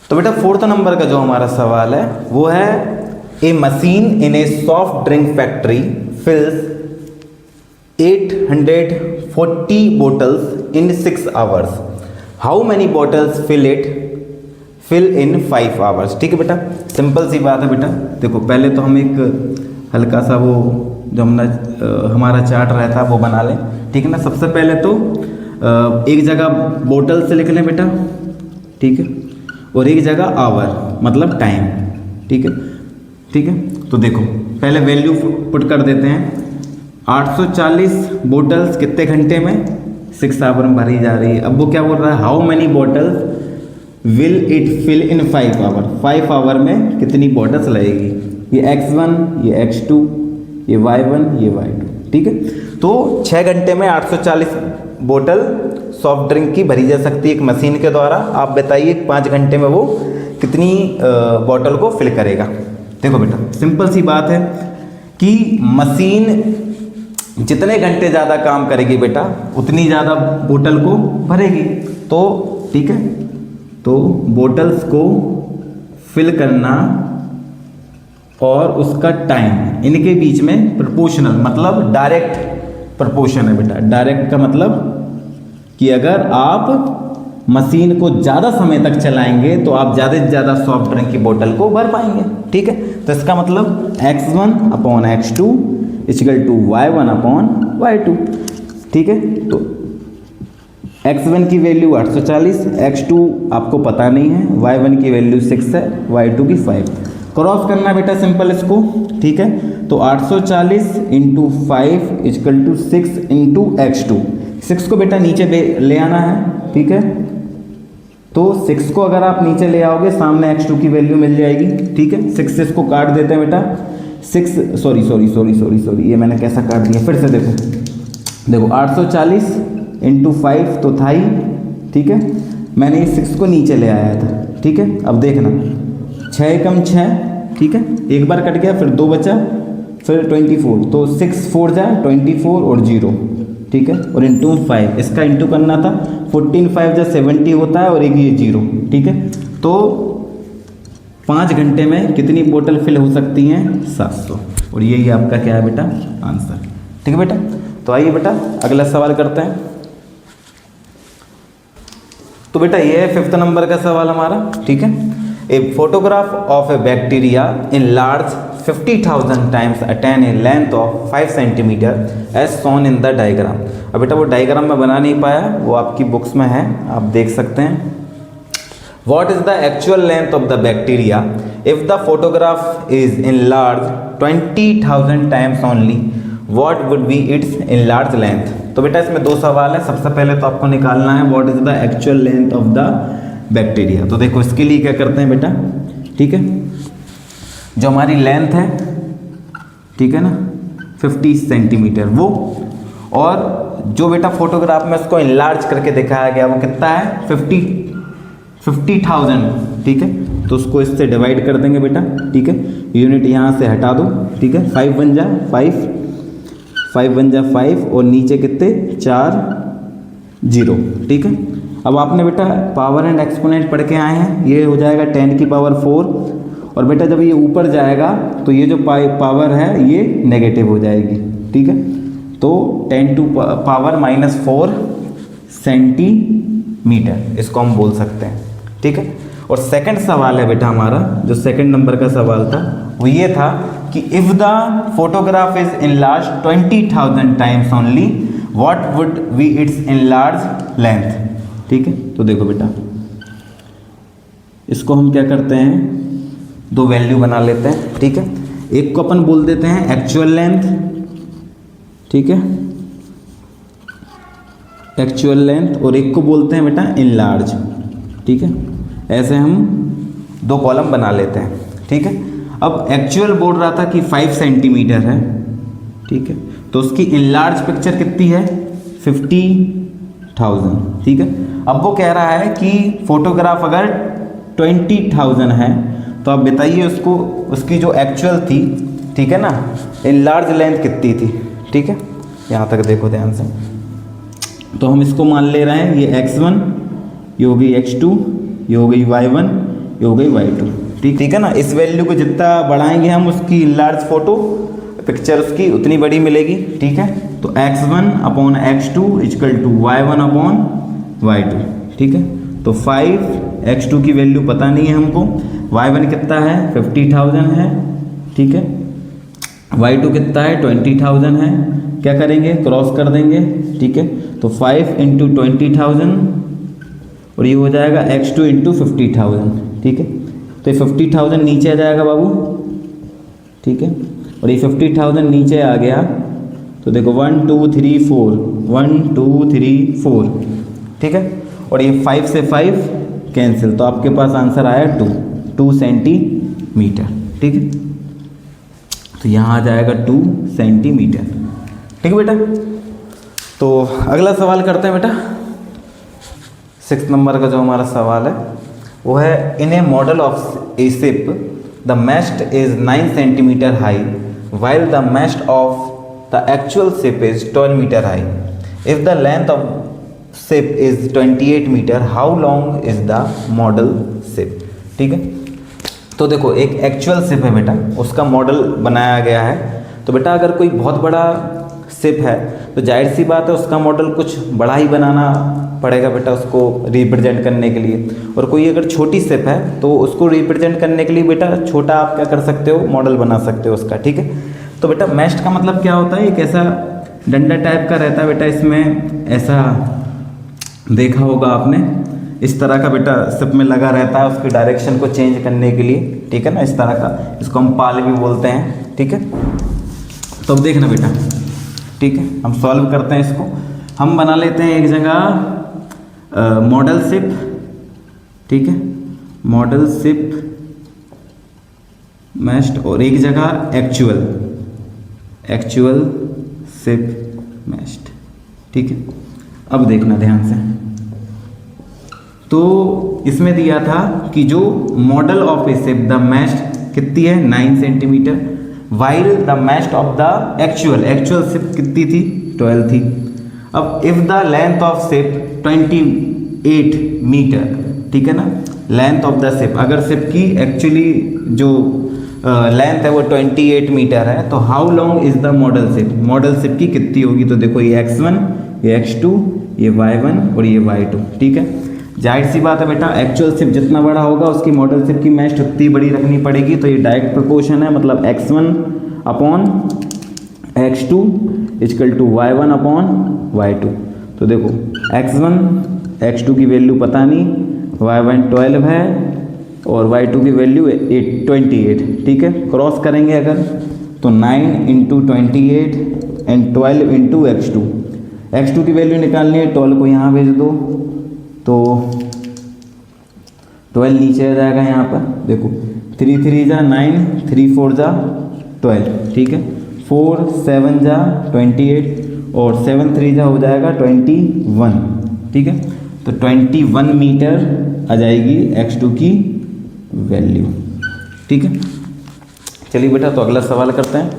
तो बेटा fourth number का जो हमारा सवाल है वो है a machine in a soft drink factory fills 840 bottles in 6 hours, how many bottles fill in 5 hours. ठीक है बेटा, सिंपल सी बात है बेटा। देखो पहले तो हम एक हल्का सा वो जो हमारा चार्ट रहता है वो बना लें। ठीक है ना, सबसे पहले तो एक जगह बोतल से लिख लें बेटा, ठीक है, और एक जगह आवर मतलब टाइम। ठीक है, ठीक है। तो देखो पहले वैल्यू पुट कर देते हैं। 840 बोटल्स कितने घंटे में, 6 आवर में भरी जा रही है। अब वो क्या बोल रहा है, how many bottles will it fill in 5 hour, 5 hour में कितनी बॉटल्स लगेगी। ये x1, ये x2, ये y1, ये y2। ठीक है, तो 6 घंटे में 840 बोतल सॉफ्ट ड्रिंक की भरी जा सकती है एक मशीन के द्वारा। आप बताइए 5 घंटे में वो कितनी बॉटल को फिल करेगा। देखो बेटा सिंपल सी बात है कि मशीन जितने घंटे ज़्यादा काम करेगी बेटा उतनी ज़्यादा बोतल को भरेगी। तो ठीक है, तो बोतल्स को फिल करना और उसका टाइम इनके बीच में प्रोपोर्शनल मतलब डायरेक्ट प्रोपोर्शन है बेटा। डायरेक्ट का मतलब कि अगर आप मशीन को ज़्यादा समय तक चलाएंगे तो आप ज़्यादा से ज़्यादा सॉफ्ट ड्रिंक की बोतल को भर पाएंगे। ठीक है, तो इसका मतलब x1 upon x2 equal to y1 upon y2। ठीक है, तो x1 की वैल्यू 840, x2 आपको पता नहीं है, y1 की वैल्यू 6 है, y2 की 5। क्रॉस करना बेटा सिंपल इसको। ठीक है, तो 840 into 5 equal to 6 into x2। 6 को बेटा नीचे ले आना है। ठीक है, तो 6 को अगर आप नीचे ले आओगे सामने x2 की वैल्यू मिल जाएगी। ठीक है, 6 से इसको काट देते हैं बेटा। 6 सॉरी ये मैंने कैसा काट दिया, फिर से देखो 840 इंटू 5 तो था ही। ठीक है, मैंने इस 6 को नीचे ले आया था। ठीक है, अब देखना 6 एकम 6। ठीक है, एक बार कट गया, फिर 2 बचा, फिर 24, तो 6 4 जाए 24 और 0। ठीक है, और इंटू 5 इसका इंटू करना था। 14 5 जब 70 होता है और एक ये 0। ठीक है, तो 5 घंटे में कितनी बोतल फिल हो सकती हैं, 700। और यही आपका क्या है बेटा, आंसर। ठीक है बेटा, तो आइए बेटा अगला सवाल करते हैं। तो बेटा ये है 5th नंबर का सवाल हमारा। ठीक है, a photograph of a bacteria in large 50,000 times attain a length of 5 centimetre as shown in the diagram. अब बेटा वो डायग्राम में बना नहीं पाया, वो आपकी बुक्स में है, आप देख सकते हैं। What is the actual length of the bacteria if the photograph is enlarged 20,000 times only? What would be its enlarged length? तो बेटा इसमें 2 सवाल है। सबसे पहले तो आपको निकालना है what is the actual length of the bacteria। तो देखो इसके लिए क्या करते हैं बेटा, ठीक है, जो हमारी लेंथ है, ठीक है ना, 50 सेंटीमीटर वो, और जो बेटा फोटोग्राफ में उसको इनलार्ज करके दिखाया गया वो कितना है, 50,000। ठीक है, तो उसको इससे डिवाइड कर देंगे बेटा। ठीक है, यूनिट यहाँ से हटा दो। ठीक है, 5 बन जा 5, 5 बन जा 5, और नीचे कितने 4 0। ठीक है, अब आपने बेटा पावर एंड एक्सपोनेंट पढ़ के आए हैं, ये हो जाएगा 10 की पावर 4, और बेटा जब ये ऊपर जाएगा तो ये जो पावर है ये नेगेटिव हो जाएगी। ठीक है, तो 10 टू पावर -4 सेंटीमीटर इसको हम बोल सकते हैं। ठीक है, और सेकंड सवाल है बेटा हमारा, जो सेकंड नंबर का सवाल था वो ये था कि if the photograph is enlarge 20,000 times only what would be it's enlarge length. ठीक है, तो देखो बेटा इसको हम क्या करते हैं, 2 वैल्यू बना लेते हैं। ठीक है, एक को अपन बोल देते हैं एक्चुअल लेंथ। ठीक है, एक्चुअल लेंथ, और एक को बोलते हैं बेटा इनलार्ज। ठीक है, ऐसे हम 2 कॉलम बना लेते हैं। ठीक है, अब एक्चुअल बोल रहा था कि 5 सेंटीमीटर है। ठीक है, तो उसकी इनलार्ज पिक्चर कितनी है, 50,000। ठीक है, अब वो कह रहा है कि फोटोग्राफ अगर 20,000 है तो आप बताइए उसको, उसकी जो एक्चुअल थी, ठीक है ना, इनलार्ज लेंथ कितनी थी। ठीक है, यहाँ तक देखो ध्यान से। तो हम इसको मान ले रहे हैं, ये x1, ये हो गई x2, ये हो गई y1, ये हो गई y2। ठीक है ना। इस वैल्यू को जितना बढ़ाएंगे हम उसकी लार्ज फोटो पिक्चर उसकी उतनी बड़ी मिलेगी। ठीक है, तो x1 upon x2 equal to y1 upon y2। ठीक है, तो 5 x2 की वैल्यू पता नहीं है हमको, y1 कितना है 50,000 है। ठीक है, y2 कितना है 20,000 है। क्या करेंगे, क्रॉस कर देंगे। ठीक है, तो 5 इंटू 20,000 और ये हो जाएगा x2 इंटू 50,000। ठीक है, तो ये 50,000 नीचे आ जाएगा बाबू। ठीक है, और ये 50,000 नीचे आ गया तो देखो 1 2 3 4 1 2 3 4। ठीक है, और ये 5 से 5 कैंसिल, तो आपके पास आंसर आया 2 सेंटीमीटर। ठीक है, तो यहाँ आ जाएगा 2 सेंटीमीटर। ठीक है बेटा, तो अगला सवाल करते हैं बेटा। 6 नंबर का जो हमारा सवाल है वो है, in a model of a ship the mast is 9 centimetre high while the mast of the actual ship is 12 meter high. If the length of ship is 28 meter, how long is the model ship? ठीक है, तो देखो एक actual ship है बेटा, उसका model बनाया गया है। तो बेटा अगर कोई बहुत बड़ा शिप है तो जाहिर सी बात है उसका मॉडल कुछ बड़ा ही बनाना पड़ेगा बेटा उसको रिप्रेजेंट करने के लिए। और कोई अगर छोटी शिप है तो उसको रिप्रेजेंट करने के लिए बेटा छोटा आप क्या कर सकते हो, मॉडल बना सकते हो उसका। ठीक है, तो बेटा मैस्ट का मतलब क्या होता है, एक ऐसा डंडा टाइप का रहता है बेटा, इसमें ऐसा देखा होगा आपने, इस तरह का बेटा शिप में लगा रहता है उसकी डायरेक्शन को चेंज करने के लिए। ठीक है ना, इस तरह का, इसको हम पाल भी बोलते हैं। ठीक है, तो अब देखना बेटा। ठीक है, हम सॉल्व करते हैं इसको। हम बना लेते हैं एक जगह मॉडल शिप। ठीक है, मॉडल शिप मैस्ट, और एक जगह एक्चुअल शिप मैस्ट। ठीक है, अब देखना ध्यान से। तो इसमें दिया था कि जो model of a ship the mast कितनी है 9 centimetre, while the mast of the actual ship कितनी थी 12 थी। अब if the length of ship 28 metre, ठीक है ना, लेंथ ऑफ द शिप, अगर शिप की एक्चुअली जो लेंथ है वो 28 मीटर है, तो how long is the model ship की कितनी होगी। तो देखो ये x1, ये x2, ये y1 और ये y2। ठीक है, जाहिर सी बात है बेटा एक्चुअल शिप जितना बड़ा होगा उसकी मॉडल शिप की मैस्ट उतनी बड़ी रखनी पड़ेगी। तो ये डायरेक्ट प्रोपोर्शन है, मतलब x1 upon x2 equal to y1 upon y2। तो देखो x1 x2 की वैल्यू पता नहीं, y1 12 है और y2 की वैल्यू 28। ठीक है, क्रॉस करेंगे अगर तो 9 इंटू 28 एंड 12 इंटू x2 की वैल्यू निकालनी है, 12 को यहाँ भेज दो तो 12 नीचे आ जाएगा यहाँ पर। देखो 3 3 जा 9, 3 4 जा 12। ठीक है, 4 7 जा 28 और 7 3 जा हो जाएगा 21। ठीक है, तो 21 मीटर आ जाएगी x2 की वैल्यू। ठीक है, चलिए बेटा तो अगला सवाल करते हैं।